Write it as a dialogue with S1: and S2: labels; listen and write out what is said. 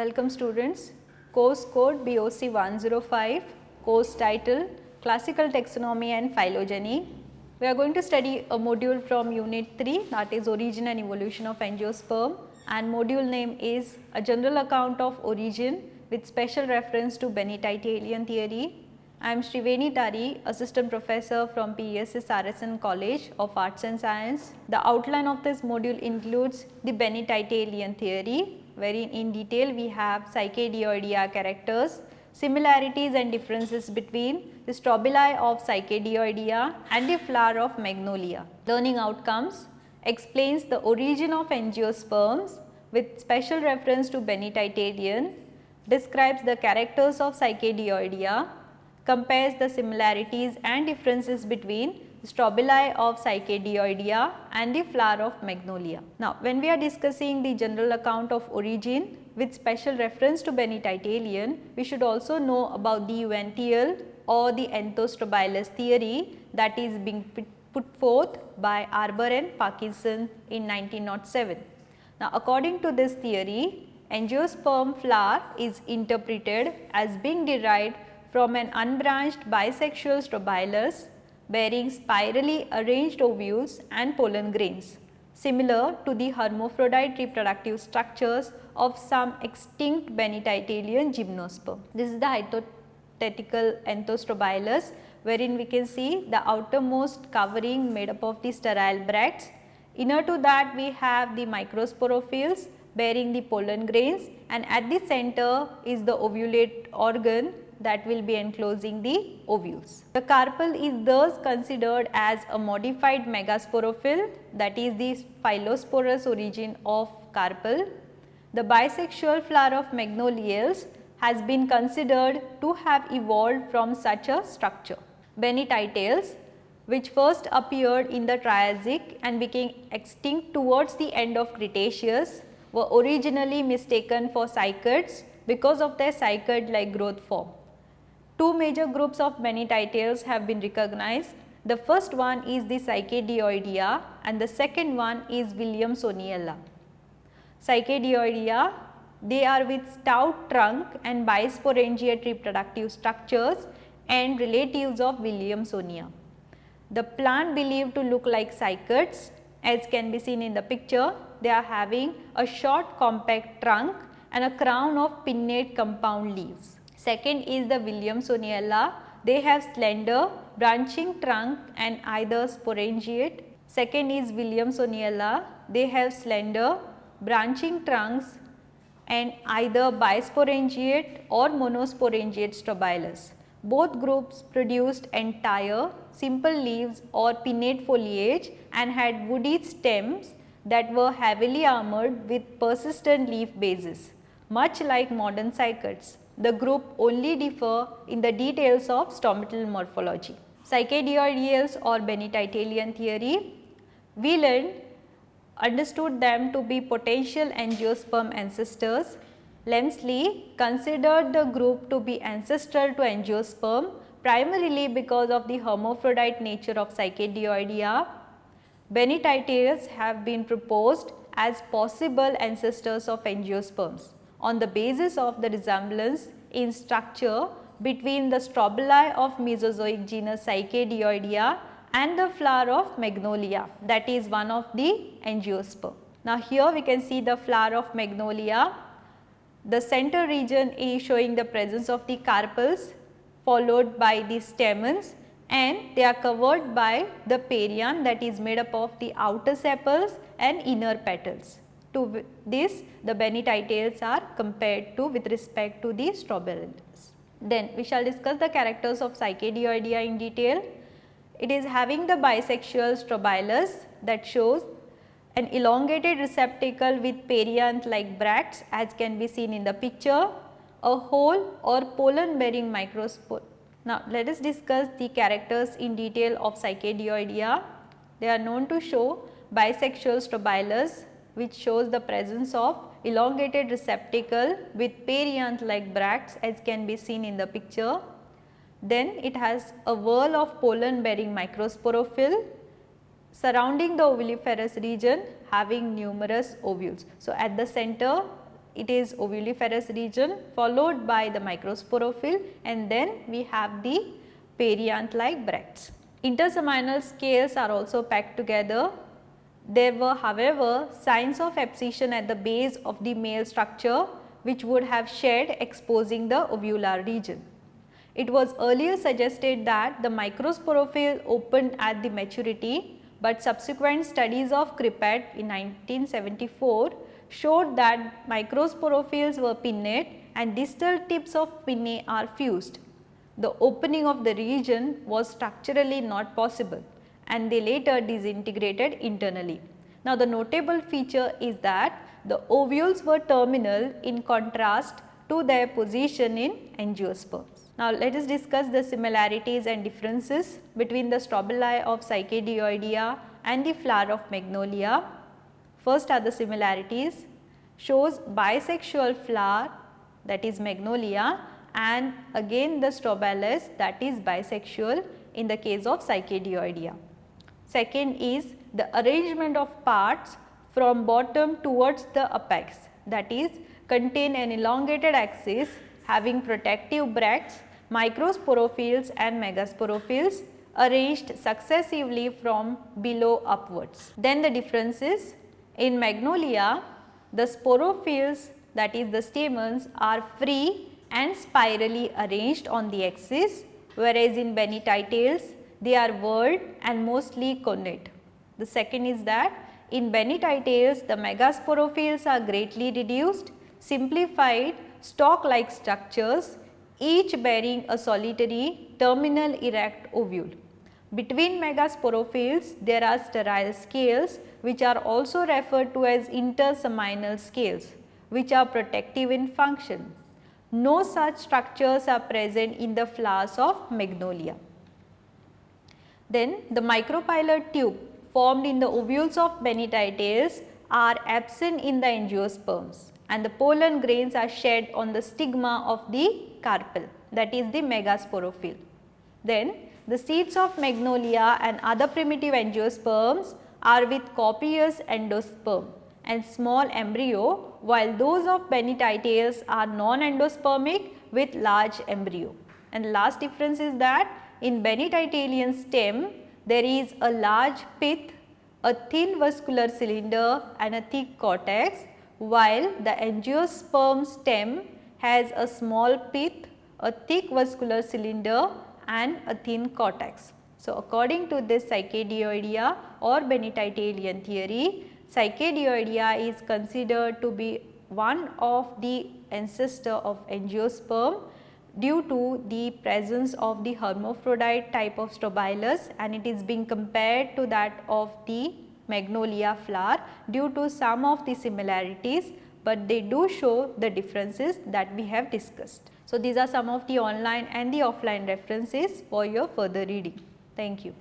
S1: Welcome students. Course code BOC 105, course title Classical Taxonomy and Phylogeny. We are going to study a module from unit 3, that is Origin and Evolution of Angiosperm, and module name is A General Account of Origin with special reference to Bennettian theory. I am Sriveni Tari, Assistant Professor from PESS RSN College of Arts and Science. The outline of this module includes the Bennettian theory, wherein in detail we have Psychedioidea characters, similarities and differences between the strobili of Psychedioidea and the flower of Magnolia. Learning outcomes explains the origin of angiosperms with special reference to Bennettian, describes the characters of Psychedioidea, compares the similarities and differences between strobili of Psychedioidea and the flower of Magnolia. Now, when we are discussing the general account of origin with special reference to Bennettian, we should also know about the Uintacial or the Anthostrobilus theory that is being put forth by Arbour and Parkinson in 1907. Now, according to this theory, angiosperm flower is interpreted as being derived from an unbranched bisexual strobilus bearing spirally arranged ovules and pollen grains, similar to the hermaphrodite reproductive structures of some extinct Bennettian gymnosperm. This is the hypothetical Anthostrobilus, wherein we can see the outermost covering made up of the sterile bracts. Inner to that we have the microsporophylls bearing the pollen grains, and at the center is the ovulate organ that will be enclosing the ovules. The carpel is thus considered as a modified megasporophyll, that is the phylosporous origin of carpel. The bisexual flower of magnoliales has been considered to have evolved from such a structure. Bennettiales, which first appeared in the Triassic and became extinct towards the end of Cretaceous, were originally mistaken for cycads because of their cycad-like growth form. Two major groups of Bennettiales have been recognized. The first one is the Psychedioidea and the second one is Williamsoniella. Psychedioidea, they are with stout trunk and bisporangiate reproductive structures and relatives of Williamsonia. The plant believed to look like cycads, as can be seen in the picture. They are having a short compact trunk and a crown of pinnate compound leaves. Second is the Williamsoniella. They have slender branching trunk and either sporangiate. Second is Williamsoniella. They have slender branching trunks and either bisporangiate or monosporangiate strobilus. Both groups produced entire simple leaves or pinnate foliage and had woody stems that were heavily armored with persistent leaf bases, much like modern cycads. The group only differ in the details of stomatal morphology. Psychedioidales or Bennettian theory, Wieland understood them to be potential angiosperm ancestors. Lemsley considered the group to be ancestral to angiosperm primarily because of the hermaphrodite nature of Psychedioidea. Bennettiales have been proposed as possible ancestors of angiosperms on the basis of the resemblance in structure between the strobili of Mesozoic genus Psychedioidea and the flower of Magnolia, that is one of the angiosperm. Now, here we can see the flower of Magnolia. The center region is showing the presence of the carpels followed by the stamens, and they are covered by the perianth that is made up of the outer sepals and inner petals. To this, the Bennettiales are compared to with respect to the strobilus. Then we shall discuss the characters of Psychedioidea in detail. It is having the bisexual strobilus that shows an elongated receptacle with perianth like bracts, as can be seen in the picture, a hole or pollen bearing microspore. Now, let us discuss the characters in detail of Psychedioidea. They are known to show bisexual strobilus, which shows the presence of elongated receptacle with perianth like bracts, as can be seen in the picture. Then it has a whorl of pollen bearing microsporophyll surrounding the ovuliferous region having numerous ovules. So, at the center it is ovuliferous region followed by the microsporophyll, and then we have the perianth like bracts. Interseminal scales are also packed together. There were, however, signs of abscission at the base of the male structure which would have shed, exposing the ovular region. It was earlier suggested that the microsporophyll opened at the maturity, but subsequent studies of Kripat in 1974 showed that microsporophylls were pinnate and distal tips of pinnae are fused. The opening of the region was structurally not possible, and they later disintegrated internally. Now, the notable feature is that the ovules were terminal in contrast to their position in angiosperms. Now, let us discuss the similarities and differences between the strobili of Cycadioidea and the flower of Magnolia. First are the similarities. Shows bisexual flower, that is Magnolia, and again the strobilus, that is bisexual in the case of Cycadioidea. Second is the arrangement of parts from bottom towards the apex, that is contain an elongated axis having protective bracts, microsporophylls and megasporophylls arranged successively from below upwards. Then the differences: in Magnolia, the sporophylls, that is the stamens, are free and spirally arranged on the axis, whereas in Bennytitales they are whorled and mostly connate. The second is that in Bennytitales the megasporophylls are greatly reduced, simplified stalk-like structures, each bearing a solitary terminal erect ovule. Between megasporophylls there are sterile scales which are also referred to as interseminal scales, which are protective in function. No such structures are present in the flowers of Magnolia. Then the micropylar tube formed in the ovules of Bennytitales are absent in the angiosperms, and the pollen grains are shed on the stigma of the carpel, that is the megasporophyll. Then the seeds of Magnolia and other primitive angiosperms are with copious endosperm and small embryo, while those of Bennytitales are non-endospermic with large embryo. And the last difference is that in Bennytitalian stem there is a large pith, a thin vascular cylinder and a thick cortex, while the angiosperm stem has a small pith, a thick vascular cylinder and a thin cortex. So, according to this Cycadioidea or Bennytitalian theory, Cycadioidea is considered to be one of the ancestor of angiosperm due to the presence of the hermaphrodite type of strobilus, and it is being compared to that of the Magnolia flower due to some of the similarities, but they do show the differences that we have discussed. So, these are some of the online and the offline references for your further reading. Thank you.